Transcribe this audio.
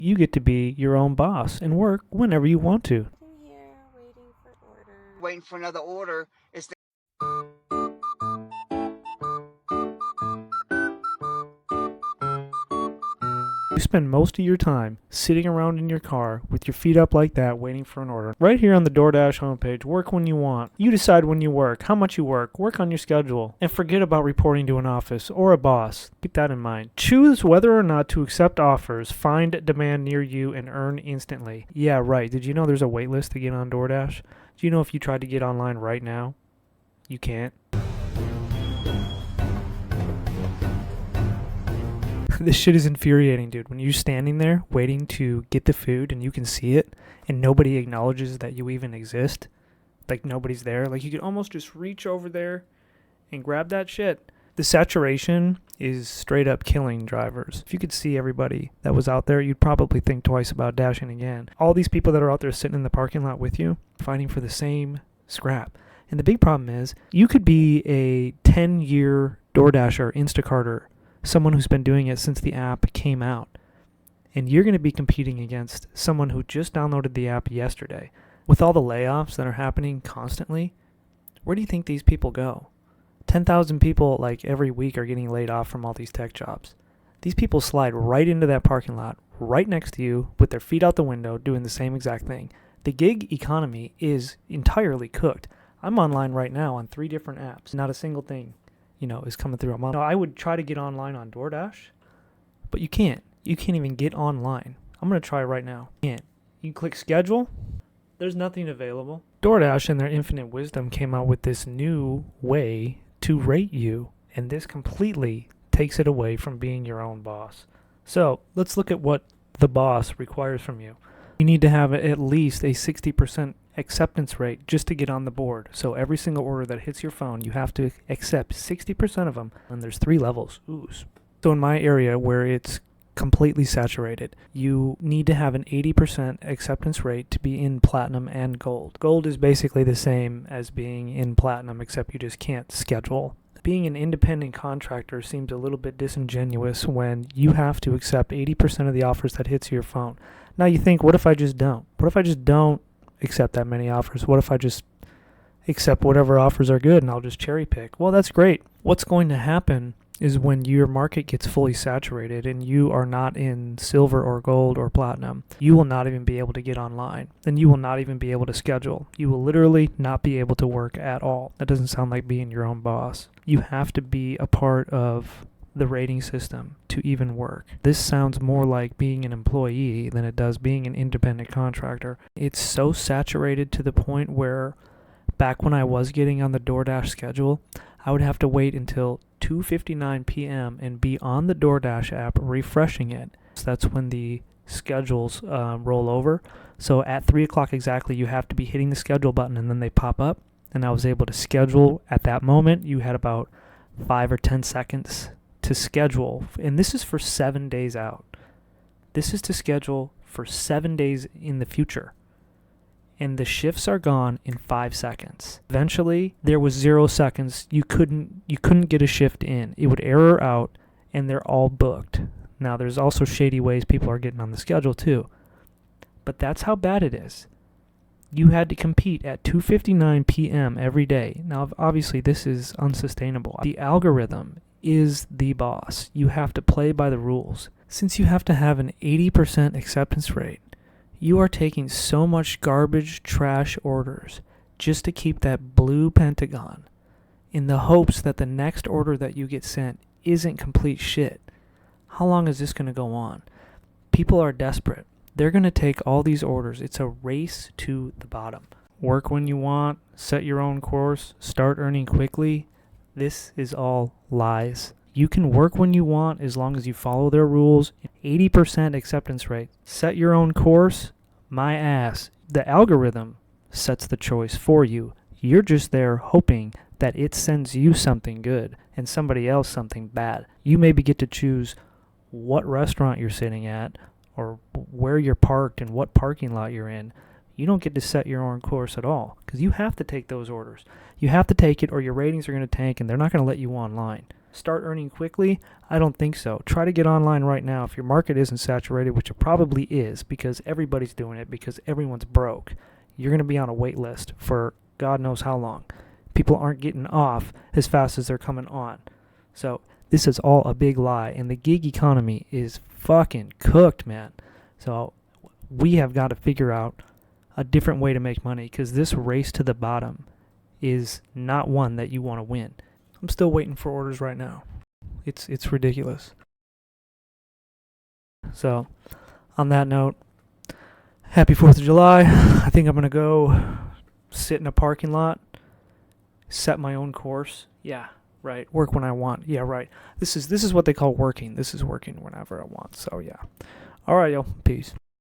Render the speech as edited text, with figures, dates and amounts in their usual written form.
You get to be your own boss and work whenever you want to. Here, waiting for order. Waiting for another order. You spend most of your time sitting around in your car with your feet up like that waiting for an order. Right here on the DoorDash homepage, work when you want. You decide when you work, how much you work on your schedule, and forget about reporting to an office or a boss. Keep that in mind. Choose whether or not to accept offers, find demand near you, and earn instantly. Yeah, right. Did you know there's a wait list to get on DoorDash? Do you know if you tried to get online right now, you can't? This shit is infuriating, dude. When you're standing there waiting to get the food and you can see it and nobody acknowledges that you even exist, like nobody's there, like you could almost just reach over there and grab that shit. The saturation is straight up killing drivers. If you could see everybody that was out there, you'd probably think twice about dashing again. All these people that are out there sitting in the parking lot with you, fighting for the same scrap. And the big problem is, you could be a 10-year DoorDasher, Instacarter, someone who's been doing it since the app came out. And you're going to be competing against someone who just downloaded the app yesterday. With all the layoffs that are happening constantly, where do you think these people go? 10,000 people like every week are getting laid off from all these tech jobs. These people slide right into that parking lot, right next to you, with their feet out the window, doing the same exact thing. The gig economy is entirely cooked. I'm online right now on 3 different apps. Not a single thing is coming through. I would try to get online on DoorDash, but you can't. You can't even get online. I'm going to try right now. You can't. You click schedule. There's nothing available. DoorDash, in their infinite wisdom, came out with this new way to rate you, and this completely takes it away from being your own boss. So let's look at what the boss requires from you. You need to have at least a 60% acceptance rate just to get on the board. So every single order that hits your phone, you have to accept 60% of them. And there's 3 levels. Ooh. So in my area where it's completely saturated, you need to have an 80% acceptance rate to be in platinum and gold. Gold is basically the same as being in platinum, except you just can't schedule. Being an independent contractor seems a little bit disingenuous when you have to accept 80% of the offers that hits your phone. Now you think, what if I just don't? What if I just don't accept that many offers? What if I just accept whatever offers are good and I'll just cherry pick? Well, that's great. What's going to happen is when your market gets fully saturated and you are not in silver or gold or platinum, you will not even be able to get online, and you will not even be able to schedule. You will literally not be able to work at all. That doesn't sound like being your own boss. You have to be a part of the rating system to even work. This sounds more like being an employee than it does being an independent contractor. It's so saturated to the point where back when I was getting on the DoorDash schedule, I would have to wait until 2:59 p.m. and be on the DoorDash app refreshing it. So that's when the schedules roll over. So at 3 o'clock exactly, you have to be hitting the schedule button and then they pop up. And I was able to schedule at that moment. You had about 5 or 10 seconds to schedule. And this is for 7 days out. This is to schedule for 7 days in the future. And the shifts are gone in 5 seconds. Eventually, there was 0 seconds. You couldn't get a shift in. It would error out, and they're all booked. Now, there's also shady ways people are getting on the schedule too. But that's how bad it is. You had to compete at 2:59 p.m. every day. Now, obviously, this is unsustainable. The algorithm is the boss. You have to play by the rules. Since you have to have an 80% acceptance rate, you are taking so much garbage, trash orders just to keep that blue pentagon in the hopes that the next order that you get sent isn't complete shit. How long is this going to go on? People are desperate. They're going to take all these orders. It's a race to the bottom. Work when you want, set your own course, start earning quickly. This is all lies. You can work when you want as long as you follow their rules. 80% acceptance rate. Set your own course. My ass. The algorithm sets the choice for you. You're just there hoping that it sends you something good and somebody else something bad. You maybe get to choose what restaurant you're sitting at or where you're parked and what parking lot you're in. You don't get to set your own course at all because you have to take those orders. You have to take it or your ratings are going to tank and they're not going to let you online. start earning quickly? I don't think so. Try to get online right now. If your market isn't saturated, which it probably is because everybody's doing it because everyone's broke, you're going to be on a wait list for God knows how long. People aren't getting off as fast as they're coming on. So this is all a big lie, and the gig economy is fucking cooked, man. So we have got to figure out a different way to make money because this race to the bottom is not one that you want to win. I'm still waiting for orders right now. It's ridiculous. So, on that note, happy 4th of July. I think I'm going to go sit in a parking lot, set my own course. Yeah, right. Work when I want. Yeah, right. This is what they call working. This is working whenever I want. So, yeah. All right, yo. Peace.